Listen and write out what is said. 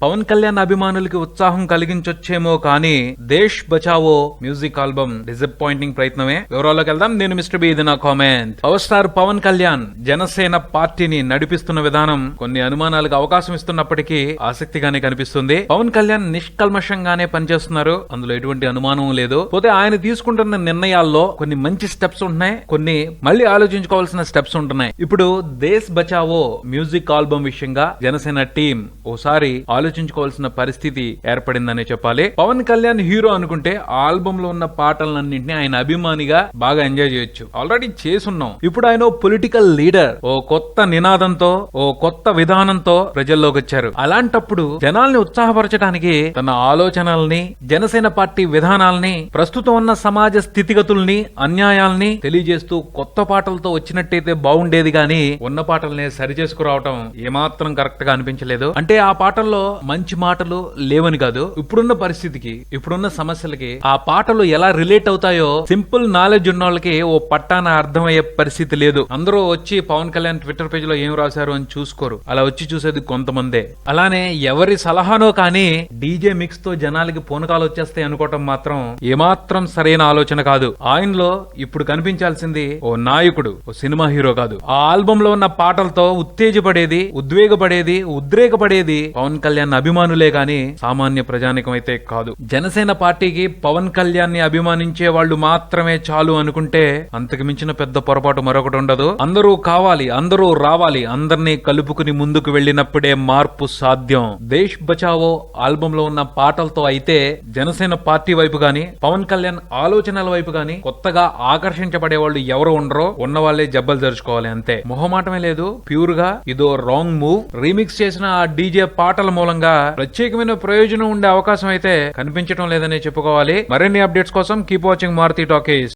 పవన్ కళ్యాణ్ అభిమానులకి ఉత్సాహం కలిగించొచ్చేమో కానీ Desh Bachao music album disappointing ప్రయత్నమే. వివరాల్లోకి వెళ్దాం. నేను మిస్టర్ బి, ఇది నా comment. Power star Pawan Kalyan Janasena పార్టీని నడిపిస్తున్న విధానం కొన్ని అనుమానాలకు అవకాశం ఇస్తున్నప్పటికీ ఆసక్తిగానే కనిపిస్తుంది. పవన్ కళ్యాణ్ నిష్కల్మషంగానే పనిచేస్తున్నారు, అందులో ఎటువంటి అనుమానం లేదు. పోతే ఆయన తీసుకుంటున్న నిర్ణయాల్లో కొన్ని మంచి స్టెప్స్ ఉంటున్నాయి, కొన్ని మళ్ళీ ఆలోచించుకోవాల్సిన స్టెప్స్ ఉంటున్నాయి. ఇప్పుడు దేశ్ బచావో మ్యూజిక్ ఆల్బమ్ విషయంగా జనసేన టీం ఓసారి ఆలోచించుకోవాల్సిన పరిస్థితి ఏర్పడిందనే చెప్పాలి. పవన్ కళ్యాణ్ హీరో అనుకుంటే ఆ ఆల్బమ్ లో ఉన్న పాటలన్నింటినీ ఆయన అభిమానిగా బాగా ఎంజాయ్ చేయొచ్చు, ఆల్రెడీ చేసున్నాం. ఇప్పుడు ఆయన పొలిటికల్ లీడర్, ఓ కొత్త నినాదంతో, ఓ కొత్త విధానంతో ప్రజల్లోకి వచ్చారు. అలాంటప్పుడు జనాల్ని ఉత్సాహపరచడానికి తన ఆలోచనల్ని, జనసేన పార్టీ విధానాల్ని, ప్రస్తుతం ఉన్న సమాజ స్థితిగతుల్ని, అన్యాయాల్ని తెలియజేస్తూ కొత్త పాటలతో వచ్చినట్టయితే బాగుండేది గాని ఉన్న పాటల్ని సరిచేసుకురావటం ఏమాత్రం కరెక్ట్ గా అనిపించలేదు. అంటే ఆ పాటల్లో మంచి మాటలు లేవని కాదు, ఇప్పుడున్న పరిస్థితికి, ఇప్పుడున్న సమస్యలకి ఆ పాటలు ఎలా రిలేట్ అవుతాయో సింపుల్ నాలెడ్జ్ ఉన్న వాళ్ళకి ఓ పట్టాన అర్థమయ్యే పరిస్థితి లేదు. అందరూ వచ్చి పవన్ కళ్యాణ్ ట్విట్టర్ పేజ్ లో ఏం రాశారు అని చూసుకోరు, అలా వచ్చి చూసేది కొంతమందే. అలానే ఎవరి సలహానో కానీ డీజే మిక్స్ తో జనాలకి పూనకాలు వచ్చేస్తాయి అనుకోవటం మాత్రం ఏమాత్రం సరైన ఆలోచన కాదు. ఆయనలో ఇప్పుడు కనిపించాల్సింది ఓ నాయకుడు, ఓ సినిమా హీరో కాదు. ఆ ఆల్బమ్ లో ఉన్న పాటలతో ఉత్తేజపడేది, ఉద్వేగపడేది, ఉద్రేకపడేది పవన్ కళ్యాణ్ అభిమానులే గాని సామాన్య ప్రజానికం అయితే కాదు. జనసేన పార్టీకి పవన్ కళ్యాణ్ ని అభిమానించే వాళ్ళు మాత్రమే చాలు అనుకుంటే అంతకు మించిన పెద్ద పొరపాటు మరొకటి ఉండదు. అందరూ కావాలి, అందరూ రావాలి, అందరినీ కలుపుకుని ముందుకు వెళ్లినప్పుడే మార్పు సాధ్యం. దేశ్ బచావో ఆల్బమ్ లో ఉన్న పాటలతో అయితే జనసేన పార్టీ వైపు గాని, పవన్ కళ్యాణ్ ఆలోచనల వైపు గాని కొత్తగా ఆకర్షించబడే వాళ్ళు ఎవరు ఉండరో, ఉన్న వాళ్ళే జబ్బలు తెరుచుకోవాలి అంతే. మొహమాటమే లేదు. ప్యూర్ గా ఇదో రాంగ్ మూవ్. రీమిక్స్ చేసిన ఆ డీజే పాటల మూలంగా ప్రత్యేకమైన ప్రయోజనం ఉండే అవకాశం అయితే కనిపించడం లేదని చెప్పుకోవాలి. మరిన్ని అప్డేట్స్ కోసం కీప్ వాచింగ్ మారుతి టాకీస్.